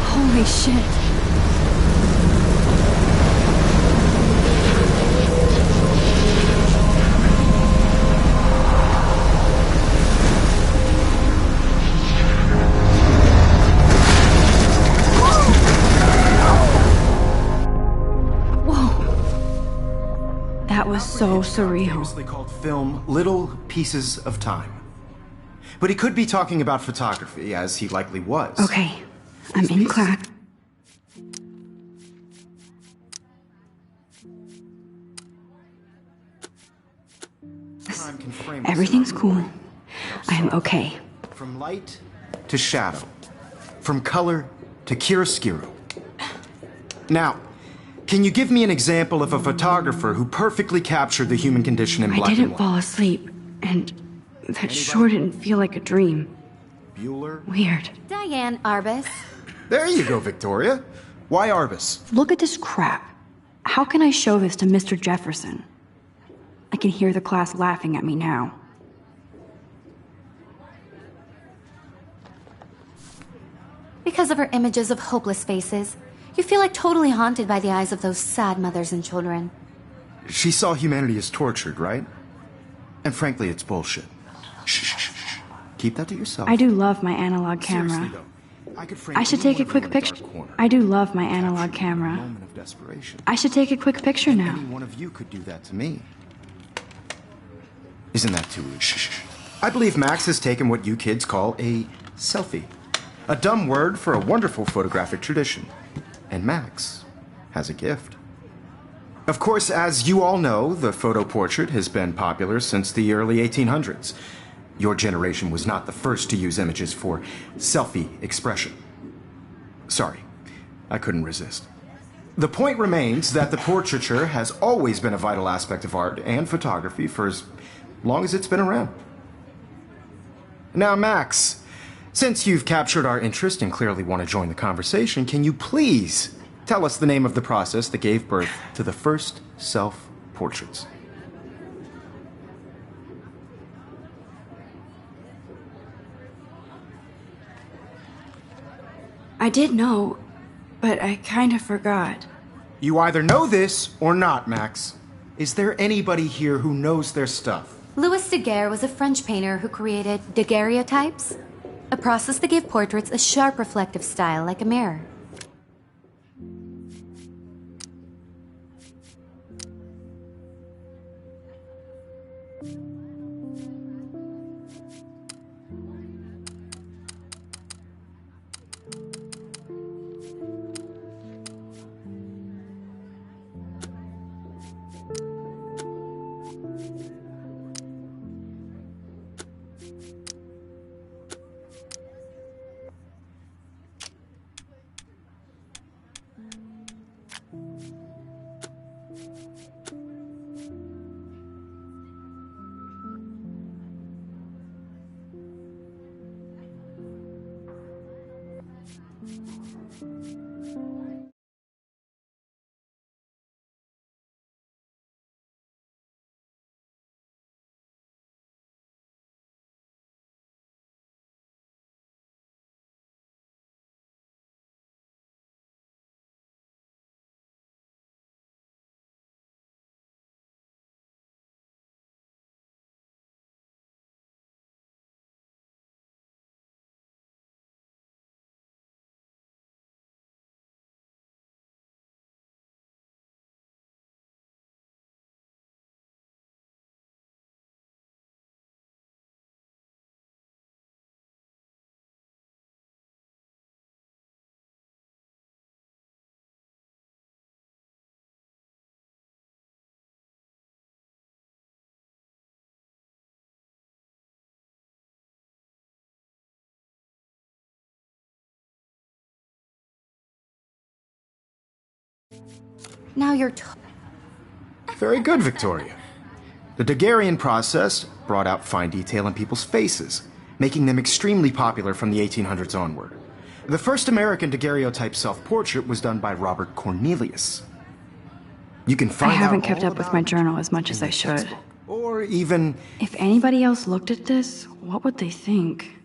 Holy shit. Whoa. That was so surreal. Famously called film Little Pieces of Time. But he could be talking about photography, as he likely was. Okay, I'm in class. Everything's cool. I'm okay. From light to shadow. From color to chiaroscuro. Now, can you give me an example of a photographer who perfectly captured the human condition in black and white? I didn't fall asleep, and that sure didn't feel like a dream. Bueller? Weird. Diane Arbus. There you go, Victoria. Why Arbus? Look at this crap. How can I show this to Mr. Jefferson? I can hear the class laughing at me now. Because of her images of hopeless faces, you feel like totally haunted by the eyes of those sad mothers and children. She saw humanity as tortured, right? And frankly, it's bullshit. Shh, shh, shh, shh. Keep that to yourself. I do love my analog camera. Seriously, though, I could frame I should take a anyone quick in a picture. dark corner. I do love my analog Captured in a camera. moment of desperation. I should take a quick picture now. Any one of you could do that to me. Isn't that too easy? Shh, shh, shh. I believe Max has taken what you kids call a selfie. A dumb word for a wonderful photographic tradition. And Max has a gift. Of course, as you all know, the photo portrait has been popular since the early 1800s. Your generation was not the first to use images for selfie expression. Sorry, I couldn't resist. The point remains that the portraiture has always been a vital aspect of art and photography for as long as it's been around. Now, Max, since you've captured our interest and clearly want to join the conversation, can you please tell us the name of the process that gave birth to the first self-portraits? I did know, but I kind of forgot. You either know this or not, Max. Is there anybody here who knows their stuff? Louis Daguerre was a French painter who created daguerreotypes, a process that gave portraits a sharp reflective style like a mirror. Now you're Very good, Victoria. The Daguerrean process brought out fine detail in people's faces, making them extremely popular from the 1800s onward. The first American daguerreotype self-portrait was done by Robert Cornelius. You can find I haven't out kept all up with about my it journal as much in as I your should. textbook. Or even... If anybody else looked at this, what would they think?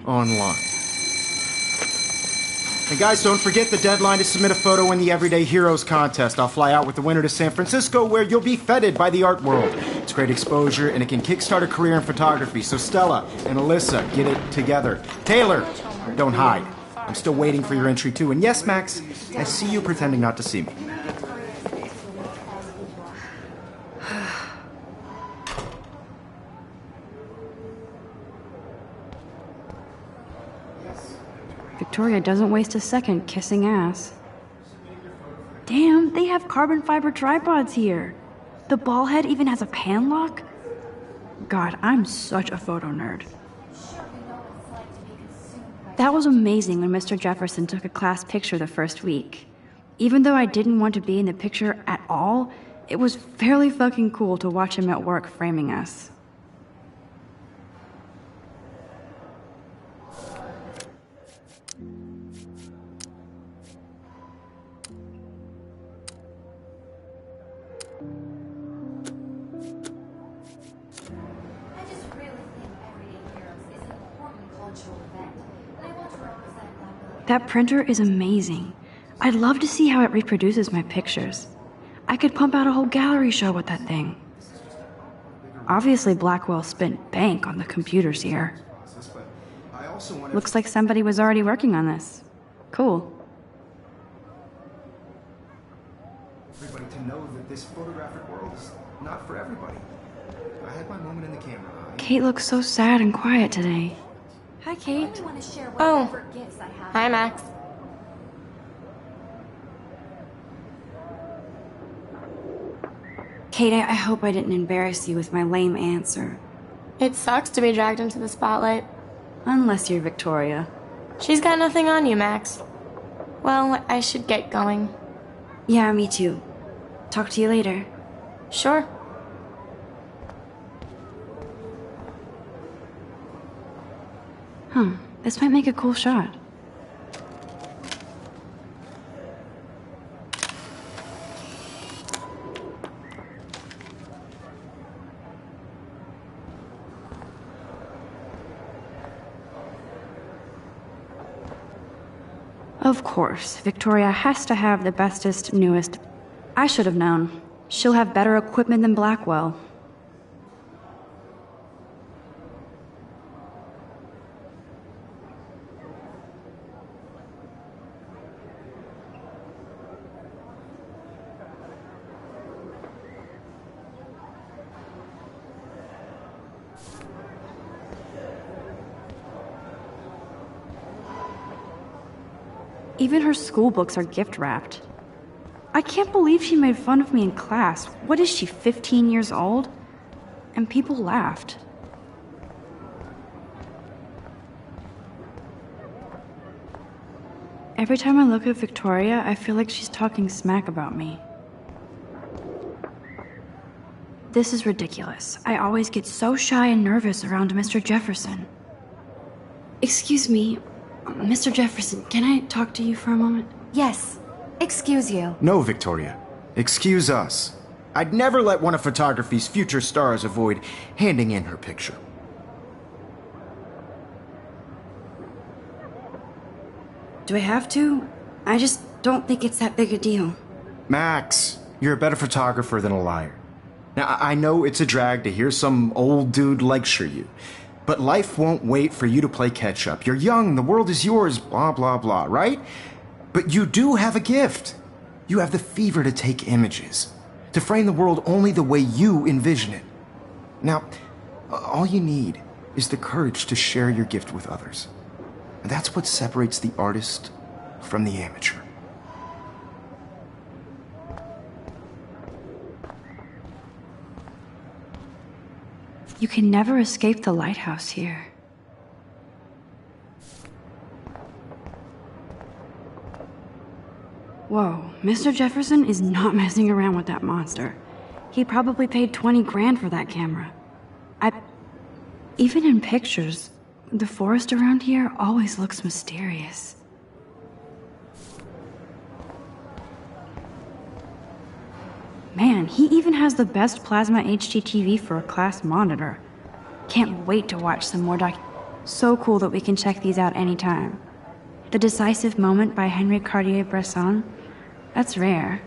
online. And guys, don't forget the deadline to submit a photo in the Everyday Heroes contest. I'll fly out with the winner to San Francisco, where you'll be feted by the art world. It's great exposure, and it can kickstart a career in photography. So Stella and Alyssa, get it together. Taylor, don't hide. I'm still waiting for your entry too. And yes, Max, I see you pretending not to see me. Victoria doesn't waste a second kissing ass. Damn, they have carbon fiber tripods here. The ball head even has a pan lock. God, I'm such a photo nerd. That was amazing when Mr. Jefferson took a class picture the first week. Even though I didn't want to be in the picture at all, it was fairly fucking cool to watch him at work framing us. That printer is amazing. I'd love to see how it reproduces my pictures. I could pump out a whole gallery show with that thing. Obviously, Blackwell spent bank on the computers here. Looks like somebody was already working on this. Cool. Everybody to know that this photographic world is not for everybody. I had my moment in the camera. Kate looks so sad and quiet today. Hi, Kate. Oh, hi, Max. Kate, I hope I didn't embarrass you with my lame answer. It sucks to be dragged into the spotlight. Unless you're Victoria. She's got nothing on you, Max. Well, I should get going. Yeah, me too. Talk to you later. Sure. This might make a cool shot. Of course, Victoria has to have the bestest, newest... I should have known. She'll have better equipment than Blackwell. Even her school books are gift-wrapped. I can't believe she made fun of me in class. What is she, 15 years old? And people laughed. Every time I look at Victoria, I feel like she's talking smack about me. This is ridiculous. I always get so shy and nervous around Mr. Jefferson. Excuse me, Mr. Jefferson, can I talk to you for a moment? Yes. Excuse you. No, Victoria. Excuse us. I'd never let one of photography's future stars avoid handing in her picture. Do I have to? I just don't think it's that big a deal. Max, you're a better photographer than a liar. Now, I know it's a drag to hear some old dude lecture you, but life won't wait for you to play catch-up. You're young, the world is yours, blah, blah, blah, right? But you do have a gift. You have the fever to take images, to frame the world only the way you envision it. Now, all you need is the courage to share your gift with others. And that's what separates the artist from the amateur. You can never escape the lighthouse here. Whoa, Mr. Jefferson is not messing around with that monster. He probably paid 20 grand for that camera. Even in pictures, the forest around here always looks mysterious. Man, he even has the best plasma HDTV for a class monitor. Can't wait to watch some more So cool that we can check these out anytime. The Decisive Moment by Henry Cartier-Bresson. That's rare.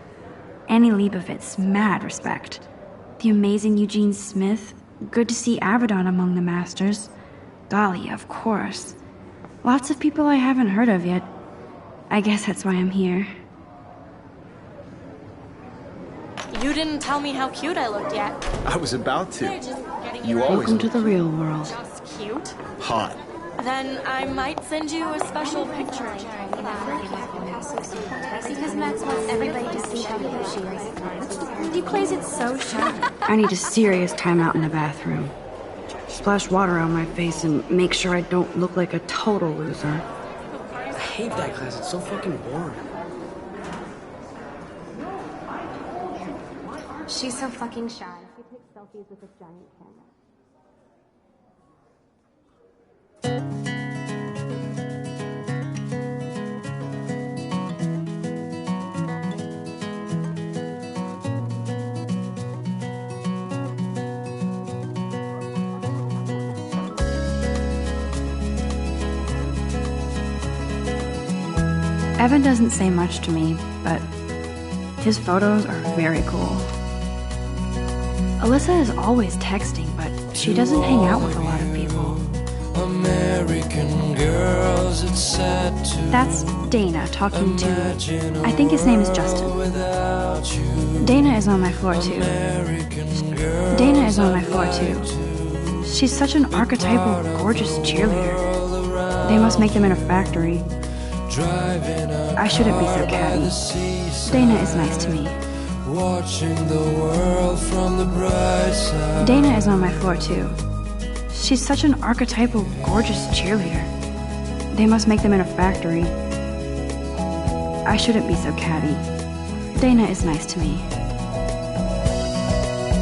Annie Leibovitz, mad respect. The amazing Eugene Smith. Good to see Abaddon among the masters. Dahlia, of course. Lots of people I haven't heard of yet. I guess that's why I'm here. You didn't tell me how cute I looked yet. I was about to. You always Welcome to the real world. Just cute. hot. Then I might send you a special picture. Because Max wants everybody to see how cute she is. He plays it so shy. I need a serious timeout in the bathroom. Splash water on my face and make sure I don't look like a total loser. I hate that class. It's so fucking boring. She's so fucking shy. She takes selfies with this giant camera. Evan doesn't say much to me, but his photos are very cool. Alyssa is always texting, but she doesn't hang out with a lot of people. American girls, it's sad to That's Dana talking to, I think his name is Justin. Dana is on my floor too. Dana is on my floor too. She's such an archetypal, gorgeous cheerleader. They must make them in a factory. I shouldn't be so catty. Dana is nice to me. watching the world from the bright side. Dana is on my floor too. She's such an archetypal, gorgeous cheerleader. They must make them in a factory. I shouldn't be so catty. Dana is nice to me.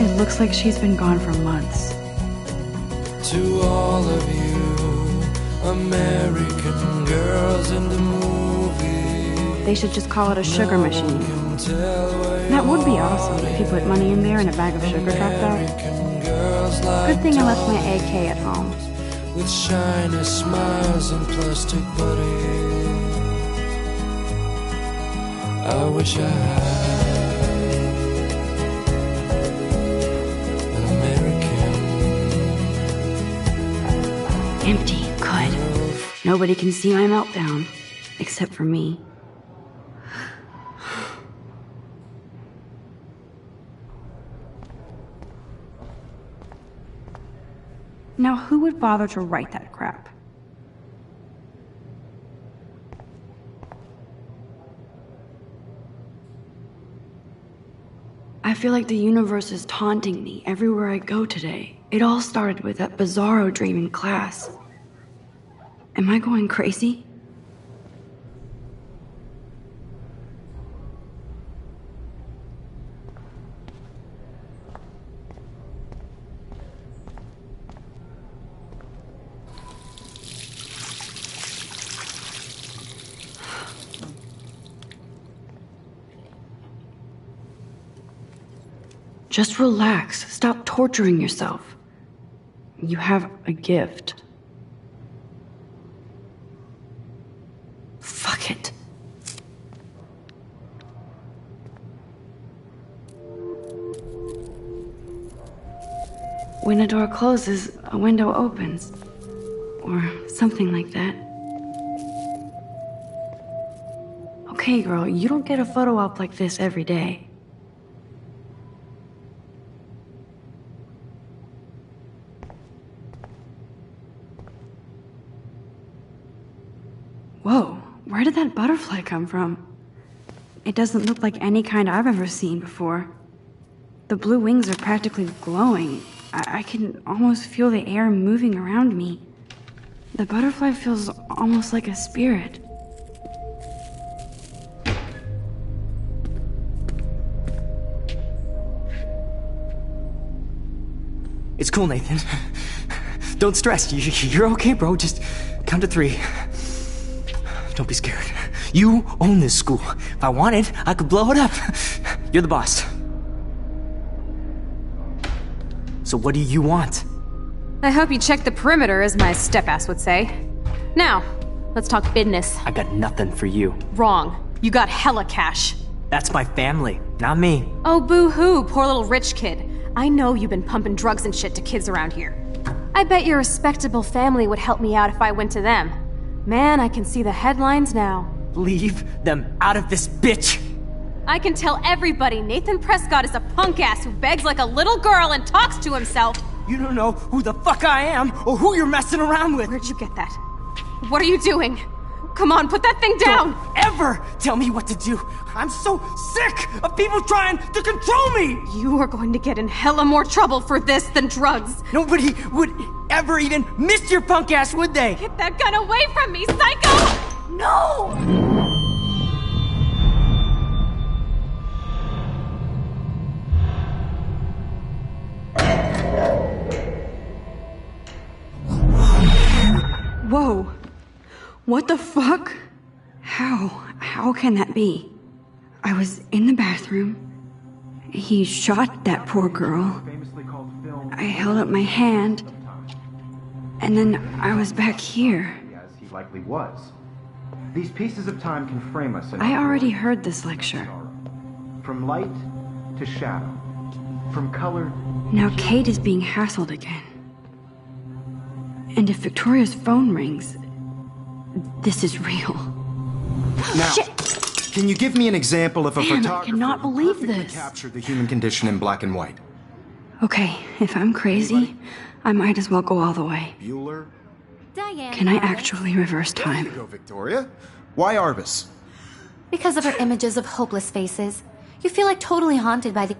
It looks like she's been gone for months. To all of you American girls in the movie, They should just call it a sugar machine. That would be awesome if you put money in there and a bag of sugar dropped out. Good thing I left my AK at home. with shiny smiles and plastic buddies. I wish I had Nobody can see my meltdown, except for me. Now, who would bother to write that crap? I feel like the universe is taunting me everywhere I go today. It all started with that bizarro dream in class. Am I going crazy? Just relax. Stop torturing yourself. You have a gift. Fuck it. When a door closes, a window opens. Or something like that. Okay, girl, you don't get a photo op like this every day. Whoa, where did that butterfly come from? It doesn't look like any kind I've ever seen before. The blue wings are practically glowing. I can almost feel the air moving around me. The butterfly feels almost like a spirit. It's cool, Nathan. Don't stress. You're okay, bro. Just count to 3. Don't be scared. You own this school. If I wanted, I could blow it up. You're the boss. So what do you want? I hope you check the perimeter, as my step-ass would say. Now, let's talk business. I got nothing for you. Wrong. You got hella cash. That's my family, not me. Oh, boo-hoo, poor little rich kid. I know you've been pumping drugs and shit to kids around here. I bet your respectable family would help me out if I went to them. Man, I can see the headlines now. Leave them out of this bitch! I can tell everybody Nathan Prescott is a punk ass who begs like a little girl and talks to himself. You don't know who the fuck I am or who you're messing around with. Where'd you get that? What are you doing? Come on, put that thing down! Don't ever tell me what to do! I'm so sick of people trying to control me! You are going to get in hella more trouble for this than drugs. Nobody would ever even miss your punk ass, would they? Get that gun away from me, psycho! No! Whoa. What the fuck? How can that be? I was in the bathroom. He shot that poor girl. I held up my hand. And then I was back here. As he likely was. These pieces of time can frame us in I already heard this lecture. From light to shadow. From color. Now Kate is being hassled again. And if Victoria's phone rings, this is real. Now, Shit. Can you give me an example of a Damn, I photographer cannot who believe perfectly this. captured the human condition in black and white? Okay, if I'm crazy, I might as well go all the way. Bueller? Diane. Can I Arbus. actually reverse There you time? go, Victoria. Why Arbus? Because of her images of hopeless faces, you feel like totally haunted by the...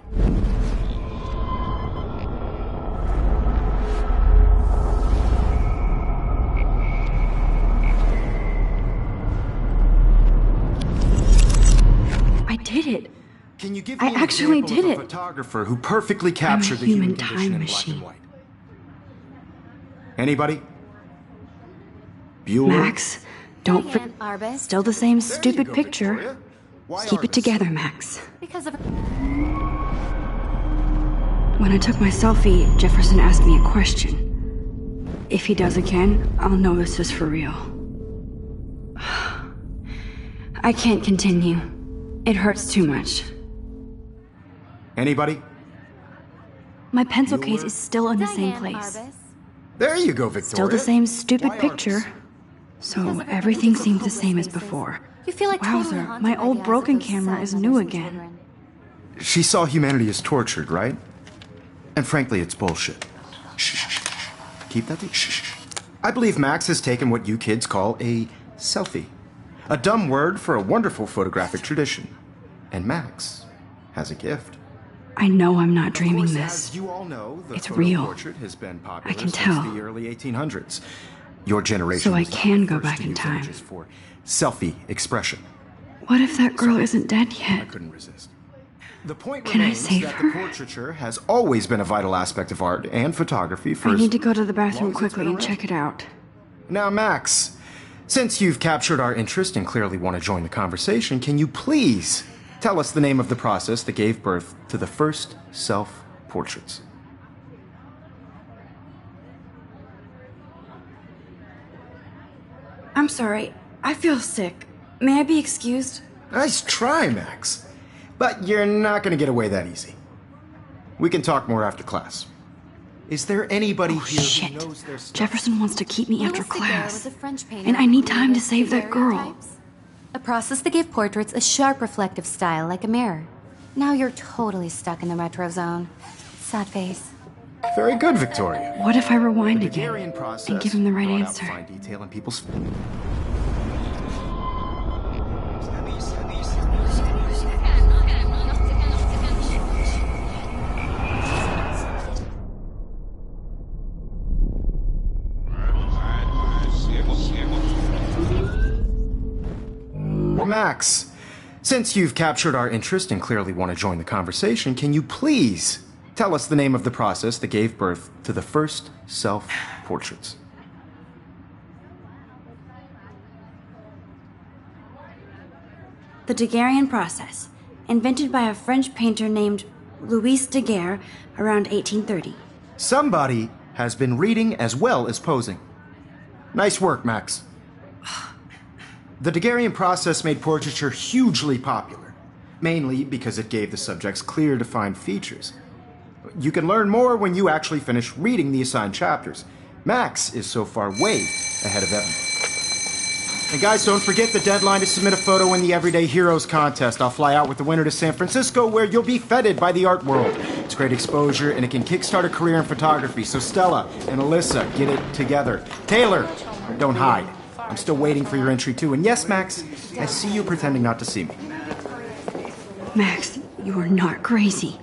I did it. Can you give I me an actually example did of it. a photographer who perfectly captured the human human condition time in machine. black and white? Anybody? Bueller? Max, don't Diane forget. Arbus. Still the same There you stupid go, picture. Victoria. Why Keep it Arbus? together, Max. Because of... When I took my selfie, Jefferson asked me a question. If he does again, I'll know this is for real. I can't continue. It hurts too much. Anybody? My pencil case Bueller? is still in the same Diane place. Arbus. There you go, Victoria. Still the same stupid Why picture. Arbus? So everything seems the same as before. You feel like totally Wowzer, haunted my by old the eyes broken of those camera sad is mothers new and again. children. She saw humanity as tortured, right? And frankly, it's bullshit. Shh, shh, shh. Keep that to shh, shh. I believe Max has taken what you kids call a selfie. A dumb word for a wonderful photographic tradition. And Max has a gift. I know I'm not Of dreaming course, this. as you all know, the It's photo real. portrait has been popular I can since tell. the early 1800s. Your generation So I was not can the go first back to in use time. images for selfie expression. What if that girl isn't dead I yet? couldn't resist. The point Can I remains save that her? the portraiture has always been a vital aspect of art and photography for I as need to go to the long bathroom as it's quickly been and around. check it out. Now, Max, since you've captured our interest and clearly want to join the conversation, can you please tell us the name of the process that gave birth to the first self-portraits? I'm sorry. I feel sick. May I be excused? Nice try, Max. But you're not going to get away that easy. We can talk more after class. Is there anybody Oh, here shit. who knows their stuff? Jefferson wants to keep me after Louis Daguerre class. was a French painter And I need who time to created save that girl. daguerreotypes, a process that gave portraits a sharp reflective style like a mirror. Now you're totally stuck in the retro zone. Sad face. Very good, Victoria. What if I rewind The again Daguerrean process and give him the right brought out answer? fine detail in people's. Max, since you've captured our interest and clearly want to join the conversation, can you please tell us the name of the process that gave birth to the first self-portraits? The Daguerrean process, invented by a French painter named Louis Daguerre around 1830. Somebody has been reading as well as posing. Nice work, Max. The Daguerrean process made portraiture hugely popular, mainly because it gave the subjects clear, defined features. You can learn more when you actually finish reading the assigned chapters. Max is so far way ahead of Evan. And guys, don't forget the deadline to submit a photo in the Everyday Heroes contest. I'll fly out with the winner to San Francisco, where you'll be feted by the art world. It's great exposure, and it can kickstart a career in photography. So Stella and Alyssa, get it together. Taylor, don't hide. I'm still waiting for your entry, too. And yes, Max, I see you pretending not to see me. Max, you are not crazy.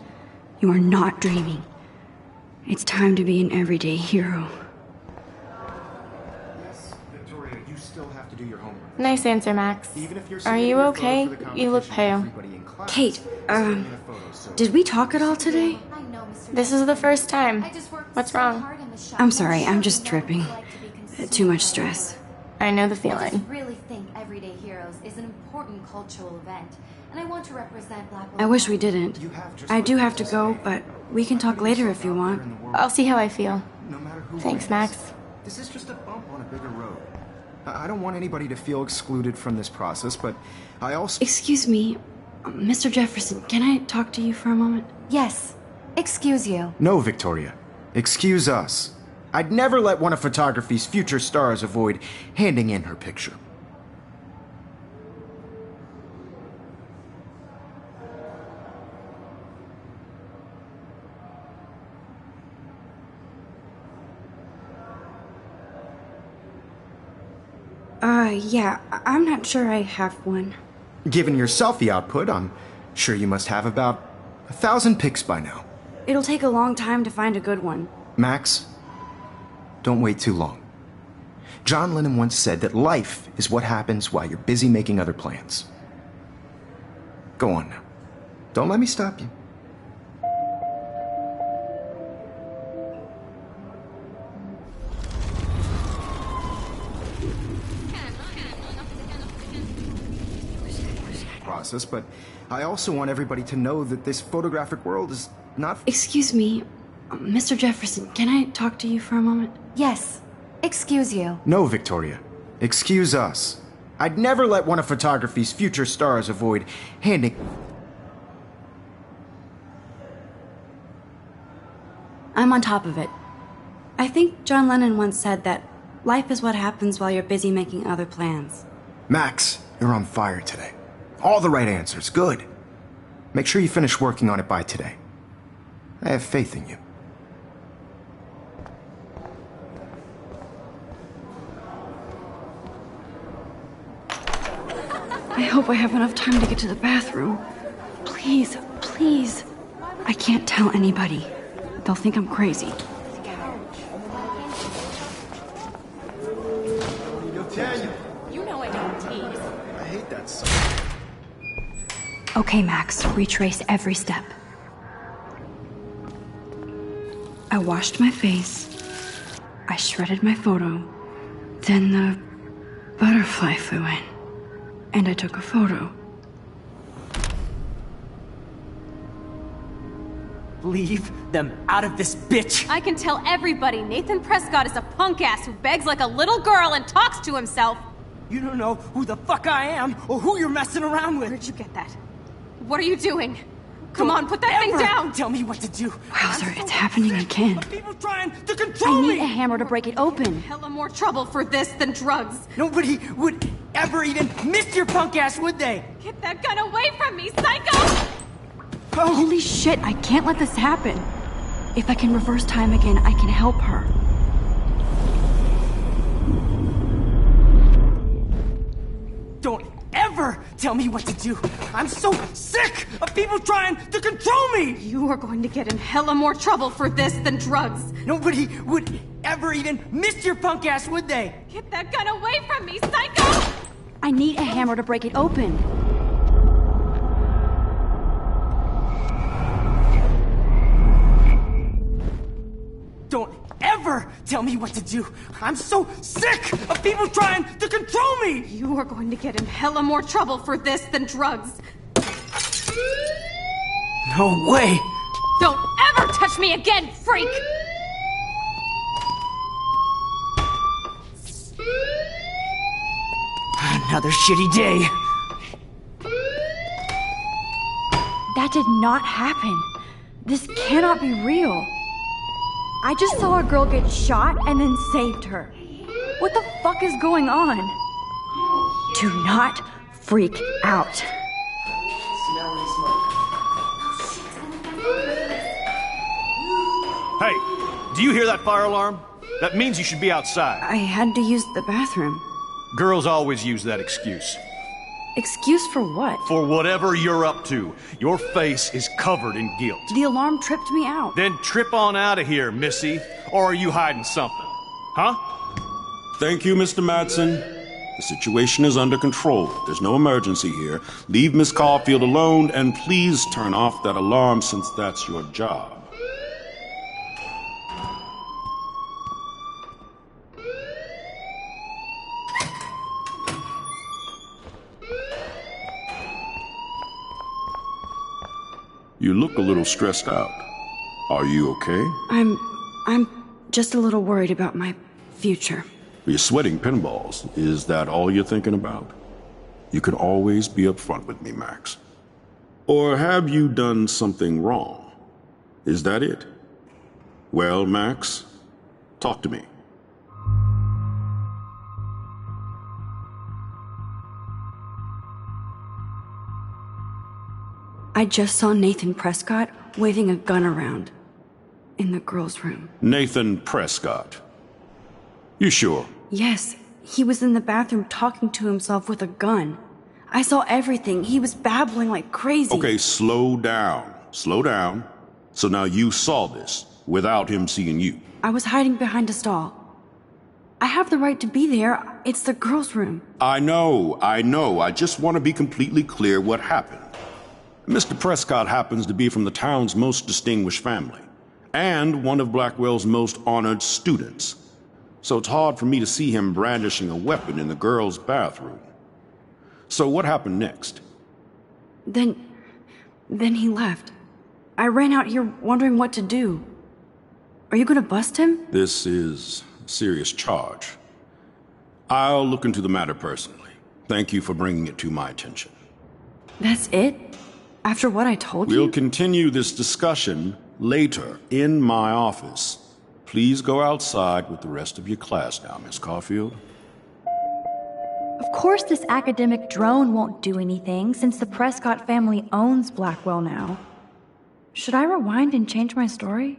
You are not dreaming. It's time to be an everyday hero. Yes, Victoria, you still have to do your homework. Nice answer, Max. Even if you're Are you submitting your okay? photo for the You look competition, pale. everybody in class Kate, is submitting a photo, so- Did we talk at all today? I know, Mr. This is the first time. I just worked What's so wrong? hard in the shop. I'm sorry, sure I'm just you know what tripping. it's like to be consumed Too much by stress. I know the I just feeling. really think Everyday Heroes is an important cultural event, and I want to represent Black I wish we didn't. You have just I do what have to you go, say. but we can talk later if you want. In the world, I'll see how I feel. no matter who Thanks, wins. Max. This is just a bump on a bigger road. I don't want anybody to feel excluded from this process, but I also... Excuse me, Mr. Jefferson, can I talk to you for a moment? Yes. Excuse you. No, Victoria. Excuse us. I'd never let one of photography's future stars avoid handing in her picture. Yeah, I'm not sure I have one. Given your selfie output, I'm sure you must have about 1,000 pics by now. It'll take a long time to find a good one. Max, don't wait too long. John Lennon once said that life is what happens while you're busy making other plans. Go on now. Don't let me stop you. Process, but I also want everybody to know that this photographic world is not... Excuse me, Mr. Jefferson, can I talk to you for a moment? Yes. Excuse you. No, Victoria. Excuse us. I'd never let one of photography's future stars avoid handing... I'm on top of it. I think John Lennon once said that Life is what happens while you're busy making other plans. Max, you're on fire today. All the right answers. Good. Make sure you finish working on it by today. I have faith in you. I hope I have enough time to get to the bathroom. Please, please. I can't tell anybody. They'll think I'm crazy. You know I don't tease. I hate that song. Okay, Max, retrace every step. I washed my face. I shredded my photo. Then the butterfly flew in. And I took a photo. Leave them out of this bitch! I can tell everybody Nathan Prescott is a punk ass who begs like a little girl and talks to himself. You don't know who the fuck I am or who you're messing around with. Where'd you get that? What are you doing? Come on, put that thing down! Tell me what to do. Wowzer, it's happening again. People trying to control I me! need a hammer to break it open. Hella more trouble for this than drugs. Nobody would ever even miss your punk ass, would they? Get that gun away from me, psycho! Holy shit, I can't let this happen. If I can reverse time again, I can help her. Don't ever tell me what to do. I'm so sick of people trying to control me! You are going to get in hella more trouble for this than drugs. Nobody would ever even miss your punk ass, would they? Get that gun away from me, psycho! I need a hammer to break it open. Don't ever tell me what to do. I'm so sick of people trying to control me! You are going to get in hella more trouble for this than drugs. No way! Don't ever touch me again, freak! Another shitty day. That did not happen. This cannot be real. I just saw a girl get shot and then saved her. What the fuck is going on? Do not freak out. Hey, do you hear that fire alarm? That means you should be outside. I had to use the bathroom. Girls always use that excuse. Excuse for what? For whatever you're up to, your face is covered in guilt. The alarm tripped me out. Then trip on out of here, missy. Or are you hiding something? Huh? Thank you, Mr. Madsen. The situation is under control. There's no emergency here. Leave Miss Caulfield alone, and please turn off that alarm since that's your job. You look a little stressed out. Are you okay? I'm just a little worried about my future. You're sweating pinballs. Is that all you're thinking about? You can always be upfront with me, Max. Or have you done something wrong? Is that it? Well, Max, talk to me. I just saw Nathan Prescott waving a gun around in the girls' room. Nathan Prescott. You sure? Yes, he was in the bathroom talking to himself with a gun. I saw everything. He was babbling like crazy. Okay, slow down. Slow down. So now you saw this without him seeing you. I was hiding behind a stall. I have the right to be there. It's the girls' room. I know. I just want to be completely clear what happened. Mr. Prescott happens to be from the town's most distinguished family, and one of Blackwell's most honored students. So it's hard for me to see him brandishing a weapon in the girls' bathroom. So what happened next? Then he left. I ran out here wondering what to do. Are you gonna bust him? This is a serious charge. I'll look into the matter personally. Thank you for bringing it to my attention. That's it? After what I told you? We'll continue this discussion later in my office. Please go outside with the rest of your class now, Miss Caulfield. Of course this academic drone won't do anything since the Prescott family owns Blackwell now. Should I rewind and change my story?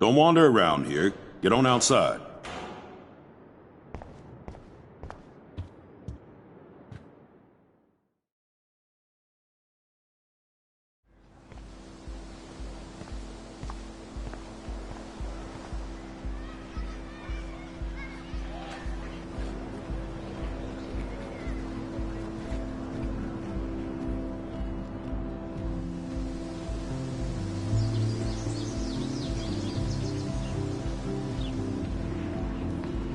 Don't wander around here. Get on outside.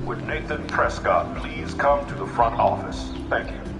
Would Nathan Prescott please come to the front office? Thank you.